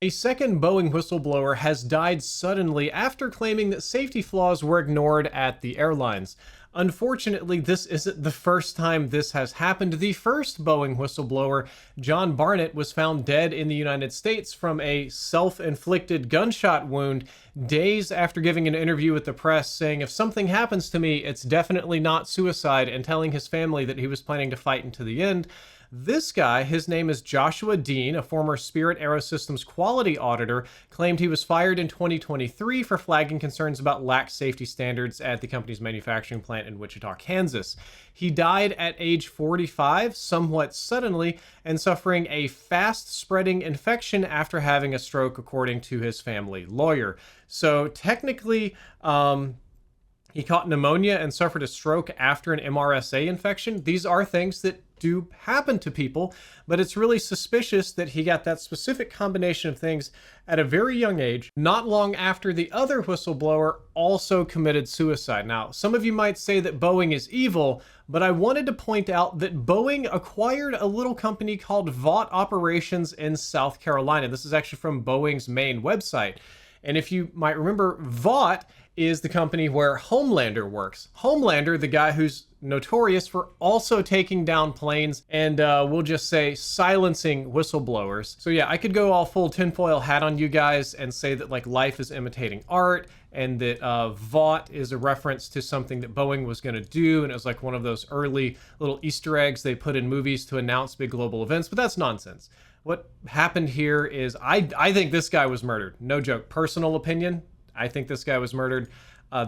A second Boeing whistleblower has died suddenly after claiming that safety flaws were ignored at the airlines. Unfortunately, this isn't the first time this has happened. The first Boeing whistleblower, John Barnett, was found dead in the United States from a self-inflicted gunshot wound days after giving an interview with the press, saying, "If something happens to me, it's definitely not suicide," and telling his family that he was planning to fight until the end. This guy, his name is Joshua Dean, a former Spirit AeroSystems quality auditor, claimed he was fired in 2023 for flagging concerns about lax safety standards at the company's manufacturing plant in Wichita, Kansas. He died at age 45, somewhat suddenly, and suffering a fast-spreading infection after having a stroke, according to his family lawyer. So technically, he caught pneumonia and suffered a stroke after an MRSA infection. These are things that do happen to people, but it's really suspicious that he got that specific combination of things at a very young age, not long after the other whistleblower also committed suicide. Now, some of you might say that Boeing is evil, but I wanted to point out that Boeing acquired a little company called Vought Operations in South Carolina. This is actually from Boeing's main website. And if you might remember, Vought is the company where Homelander works. Homelander, the guy who's notorious for also taking down planes and we'll just say silencing whistleblowers. So yeah, I could go all full tinfoil hat on you guys and say that like life is imitating art and that Vought is a reference to something that Boeing was going to do, and it was like one of those early little Easter eggs they put in movies to announce big global events, but that's nonsense. What happened here is I think this guy was murdered. No joke. Personal opinion, I think this guy was murdered.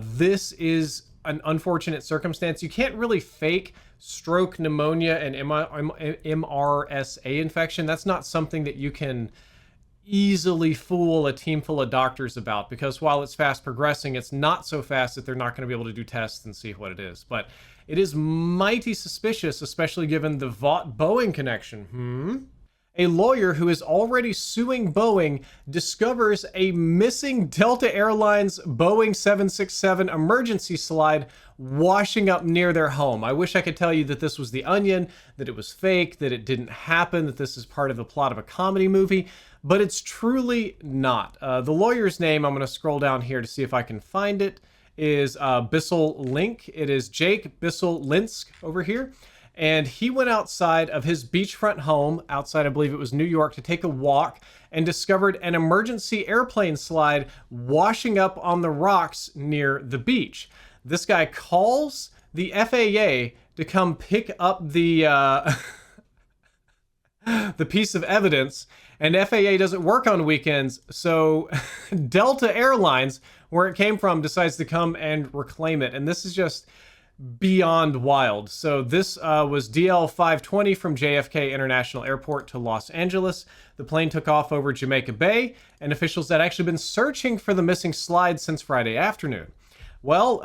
This is an unfortunate circumstance. You can't really fake stroke, pneumonia, and MRSA infection. That's not something that you can easily fool a team full of doctors about, because while it's fast progressing, it's not so fast that they're not going to be able to do tests and see what it is. But it is mighty suspicious, especially given the Vought Boeing connection. A lawyer who is already suing Boeing discovers a missing Delta Airlines Boeing 767 emergency slide washing up near their home. I wish I could tell you that this was The Onion, that it was fake, that it didn't happen, that this is part of the plot of a comedy movie, but it's truly not. The lawyer's name, I'm going to scroll down here to see if I can find it, is Bissell Link. It is Jake Bissell Linsk over here. And he went outside of his beachfront home, outside, I believe it was New York, to take a walk and discovered an emergency airplane slide washing up on the rocks near the beach. This guy calls the FAA to come pick up the the piece of evidence, and FAA doesn't work on weekends, so Delta Airlines, where it came from, decides to come and reclaim it. And this is just beyond wild. So this was DL 520 from JFK International Airport to Los Angeles. The plane took off over Jamaica Bay, and officials had actually been searching for the missing slide since Friday afternoon. Well,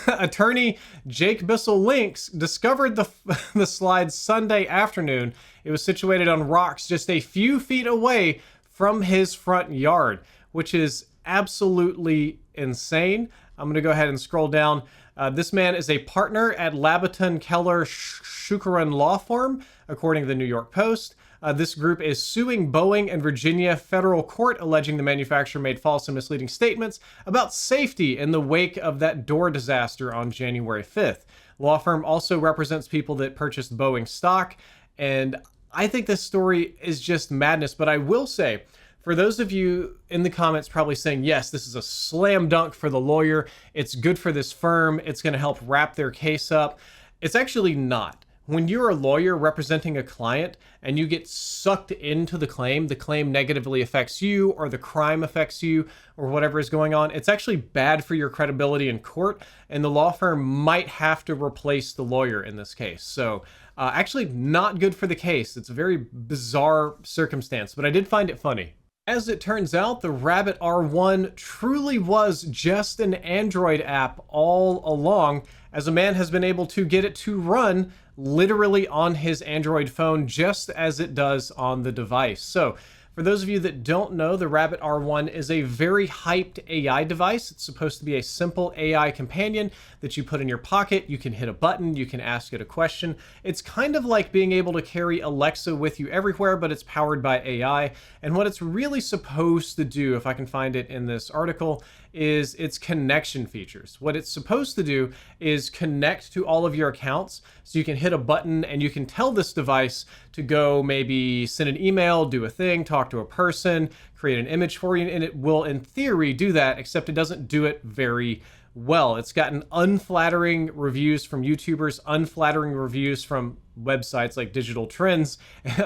attorney Jake Bissell Links discovered the slide Sunday afternoon. It was situated on rocks just a few feet away from his front yard, which is absolutely insane. I'm going to go ahead and scroll down. This man is a partner at Labaton Keller Shukaran Law Firm, according to the New York Post. This group is suing Boeing and Virginia federal court, alleging the manufacturer made false and misleading statements about safety in the wake of that door disaster on January 5th. Law firm also represents people that purchased Boeing stock, and I think this story is just madness. But I will say, for those of you in the comments probably saying, yes, this is a slam dunk for the lawyer, it's good for this firm, it's going to help wrap their case up, it's actually not. When you're a lawyer representing a client and you get sucked into the claim negatively affects you, or the crime affects you, or whatever is going on, it's actually bad for your credibility in court, and the law firm might have to replace the lawyer in this case. So actually not good for the case. It's a very bizarre circumstance, but I did find it funny. As it turns out, the Rabbit R1 truly was just an Android app all along, as a man has been able to get it to run literally on his Android phone just as it does on the device. So For those of you that don't know, the Rabbit R1 is a very hyped AI device. It's supposed to be a simple AI companion that you put in your pocket. You can hit a button, you can ask it a question. It's kind of like being able to carry Alexa with you everywhere, but it's powered by AI. And what it's really supposed to do, if I can find it in this article, is its connection features. What it's supposed to do is connect to all of your accounts, so you can hit a button and you can tell this device to go maybe send an email, do a thing, talk to a person, create an image for you, and it will in theory do that, except it doesn't do it very well. It's gotten unflattering reviews from YouTubers, unflattering reviews from websites like Digital Trends,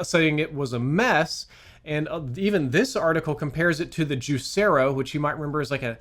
saying it was a mess. And even this article compares it to the Juicero, which you might remember is like a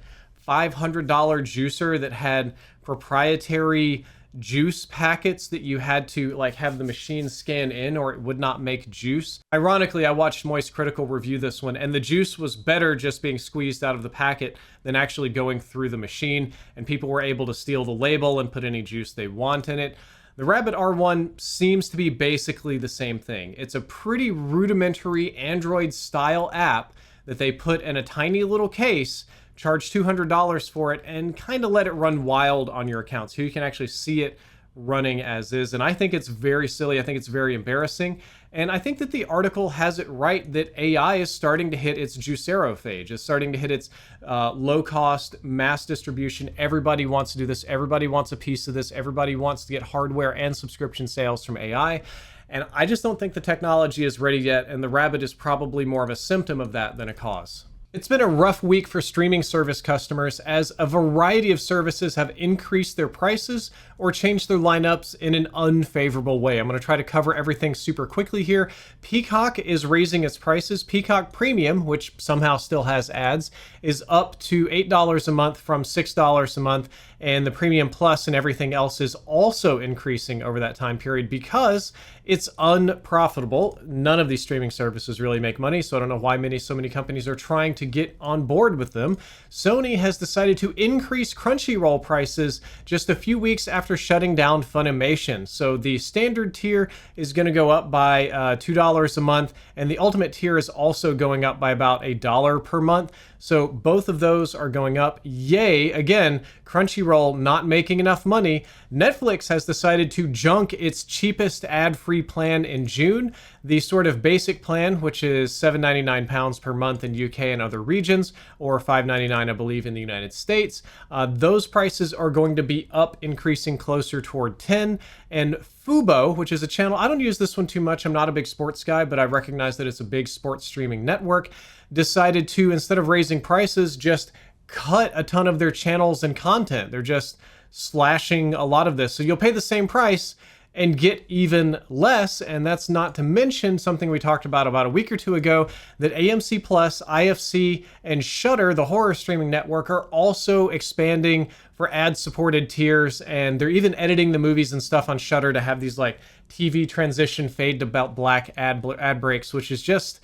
$500 juicer that had proprietary juice packets that you had to like have the machine scan in or it would not make juice. Ironically, I watched Moist Critical review this one, and the juice was better just being squeezed out of the packet than actually going through the machine, and people were able to steal the label and put any juice they want in it. The Rabbit R1 seems to be basically the same thing. It's a pretty rudimentary Android-style app that they put in a tiny little case, charge $200 for it, and kind of let it run wild on your account so you can actually see it running as is. And I think it's very silly. I think it's very embarrassing. And I think that the article has it right that AI is starting to hit its Juicero phase. It's starting to hit its low-cost mass distribution. Everybody wants to do this. Everybody wants a piece of this. Everybody wants to get hardware and subscription sales from AI. And I just don't think the technology is ready yet. And the Rabbit is probably more of a symptom of that than a cause. It's been a rough week for streaming service customers as a variety of services have increased their prices or changed their lineups in an unfavorable way. I'm going to try to cover everything super quickly here. Peacock is raising its prices. Peacock Premium, which somehow still has ads, is up to $8 a month from $6 a month. And the Premium Plus and everything else is also increasing over that time period because it's unprofitable. None of these streaming services really make money, so I don't know why so many companies are trying to get on board with them. Sony has decided to increase Crunchyroll prices just a few weeks after shutting down Funimation. So the standard tier is going to go up by $2 a month, and the ultimate tier is also going up by about $1 per month. So both of those are going up. Yay! Again, Crunchyroll not making enough money. Netflix has decided to junk its cheapest ad-free plan in June. The sort of basic plan, which is £7.99 per month in UK and other regions, or $5.99 I believe in the United States. Those prices are going to be up, increasing closer toward 10. And Fubo, which is a channel, I don't use this one too much. I'm not a big sports guy, but I recognize that it's a big sports streaming network, decided to, instead of raising prices, just cut a ton of their channels and content. They're just slashing a lot of this. So you'll pay the same price and get even less. And that's not to mention something we talked about a week or two ago, that AMC Plus, IFC, and Shudder, the horror streaming network, are also expanding for ad-supported tiers. And they're even editing the movies and stuff on Shudder to have these like TV transition fade to black ad breaks, which is just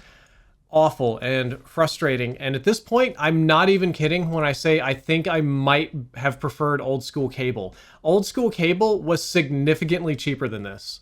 awful and frustrating. And at this point, I'm not even kidding when I say I think I might have preferred old school cable. Old school cable was significantly cheaper than this.